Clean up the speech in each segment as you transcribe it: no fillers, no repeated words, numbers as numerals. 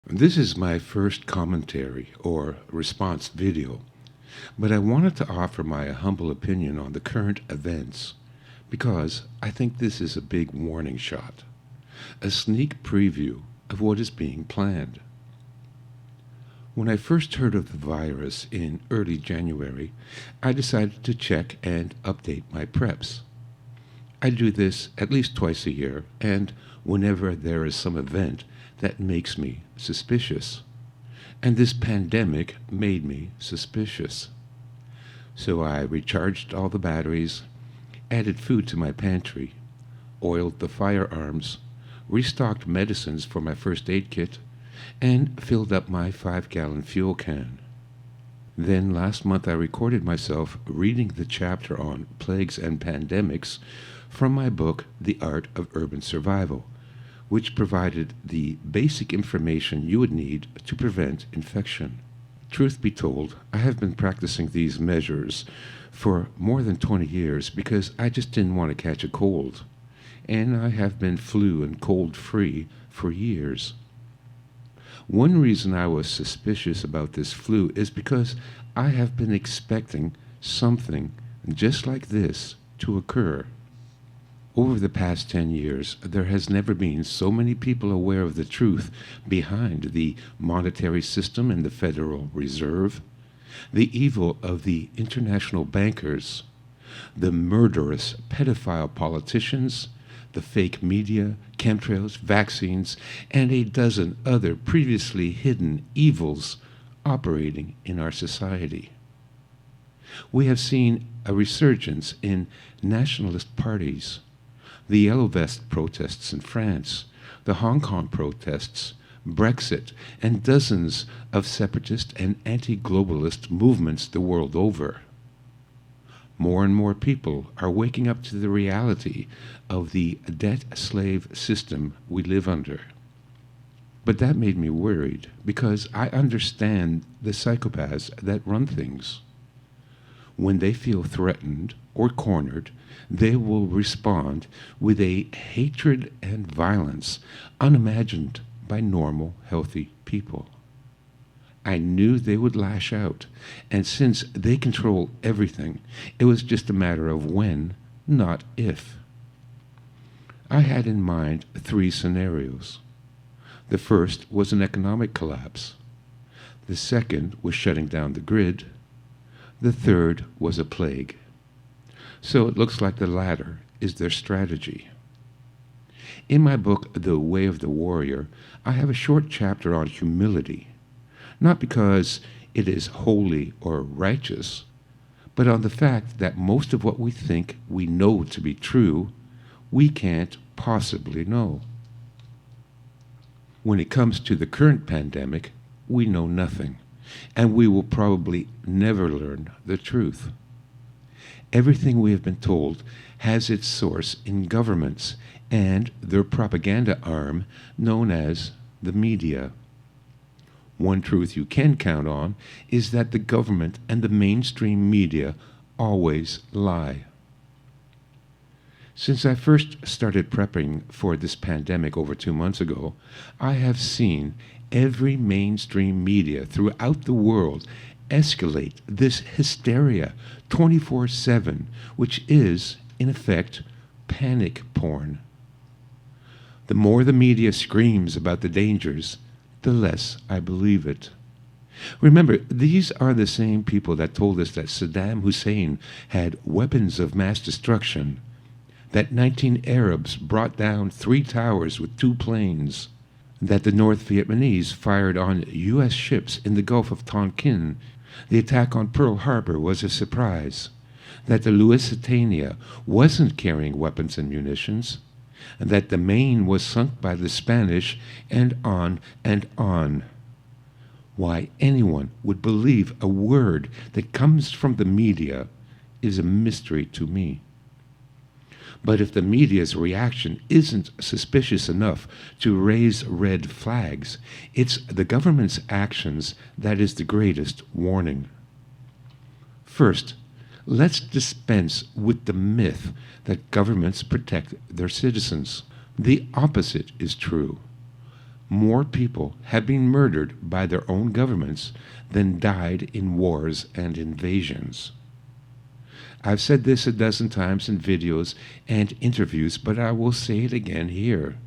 This is my first commentary or response video, but I wanted to offer my humble opinion on the current events because I think this is a big warning shot, a sneak preview of what is being planned. When I first heard of the virus in early January, I decided to check and update my preps. I do this at least twice a year and whenever there is some event that makes me suspicious. And this pandemic made me suspicious. So I recharged all the batteries, added food to my pantry, oiled the firearms, restocked medicines for my first aid kit, and filled up my 5-gallon fuel can. Then last month I recorded myself reading the chapter on plagues and pandemics from my book, The Art of Urban Survival, which provided the basic information you would need to prevent infection. Truth be told, I have been practicing these measures for more than 20 years because I just didn't want to catch a cold, and I have been flu and cold free for years. One reason I was suspicious about this flu is because I have been expecting something just like this to occur. Over the past 10 years, there has never been so many people aware of the truth behind the monetary system and the Federal Reserve, the evil of the international bankers, the murderous pedophile politicians, the fake media, chemtrails, vaccines, and a dozen other previously hidden evils operating in our society. We have seen a resurgence in nationalist parties, the Yellow Vest protests in France, the Hong Kong protests, Brexit, and dozens of separatist and anti-globalist movements the world over. More and more people are waking up to the reality of the debt-slave system we live under. But that made me worried because I understand the psychopaths that run things. When they feel threatened or cornered, they will respond with a hatred and violence unimagined by normal, healthy people. I knew they would lash out, and since they control everything, it was just a matter of when, not if. I had in mind 3 scenarios. The first was an economic collapse. The second was shutting down the grid. The third was a plague. So it looks like the latter is their strategy. In my book, The Way of the Warrior, I have a short chapter on humility, not because it is holy or righteous, but on the fact that most of what we think we know to be true, we can't possibly know. When it comes to the current pandemic, we know nothing, and we will probably never learn the truth. Everything we have been told has its source in governments and their propaganda arm known as the media. One truth you can count on is that the government and the mainstream media always lie. Since I first started prepping for this pandemic over 2 months ago, I have seen every mainstream media throughout the world escalate this hysteria 24/7, which is, in effect, panic porn. The more the media screams about the dangers, the less I believe it. Remember, these are the same people that told us that Saddam Hussein had weapons of mass destruction, that 19 Arabs brought down 3 towers with 2 planes, that the North Vietnamese fired on U.S. ships in the Gulf of Tonkin. The attack on Pearl Harbor was a surprise, that the Lusitania wasn't carrying weapons and munitions, and that the Maine was sunk by the Spanish, and on and on. Why anyone would believe a word that comes from the media is a mystery to me. But if the media's reaction isn't suspicious enough to raise red flags, it's the government's actions that is the greatest warning. First, let's dispense with the myth that governments protect their citizens. The opposite is true. more people have been murdered by their own governments than died in wars and invasions. I've said this a dozen times in videos and interviews, but I will say it again here.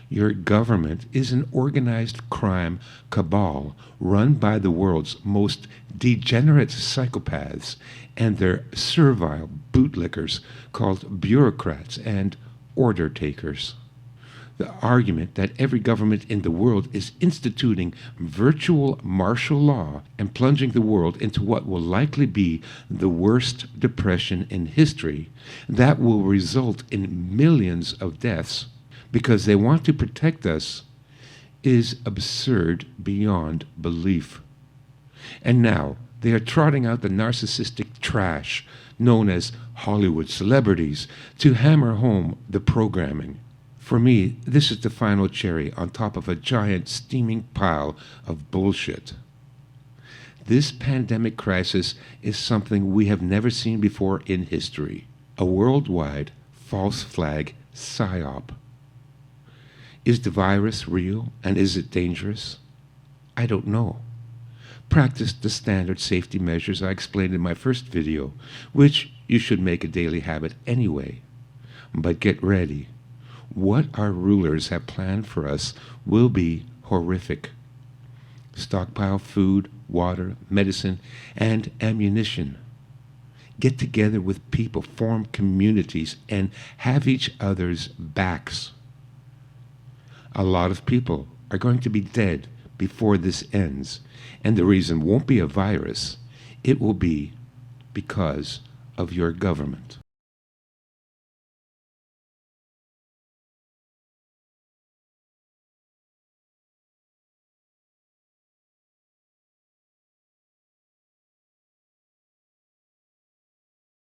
Your government is an organized crime cabal run by the world's most degenerate psychopaths and their servile bootlickers called bureaucrats and order takers. The argument that every government in the world is instituting virtual martial law and plunging the world into what will likely be the worst depression in history that will result in millions of deaths because they want to protect us is absurd beyond belief. And now they are trotting out the narcissistic trash known as Hollywood celebrities to hammer home the programming. For me, this is the final cherry on top of a giant steaming pile of bullshit. This pandemic crisis is something we have never seen before in history. A worldwide false flag psyop. Is the virus real and is it dangerous? I don't know. Practice the standard safety measures I explained in my first video, which you should make a daily habit anyway. But get ready. What our rulers have planned for us will be horrific. Stockpile food, water, medicine, and ammunition. Get together with people, form communities, and have each other's backs. A lot of people are going to be dead before this ends, and the reason won't be a virus. It will be because of your government.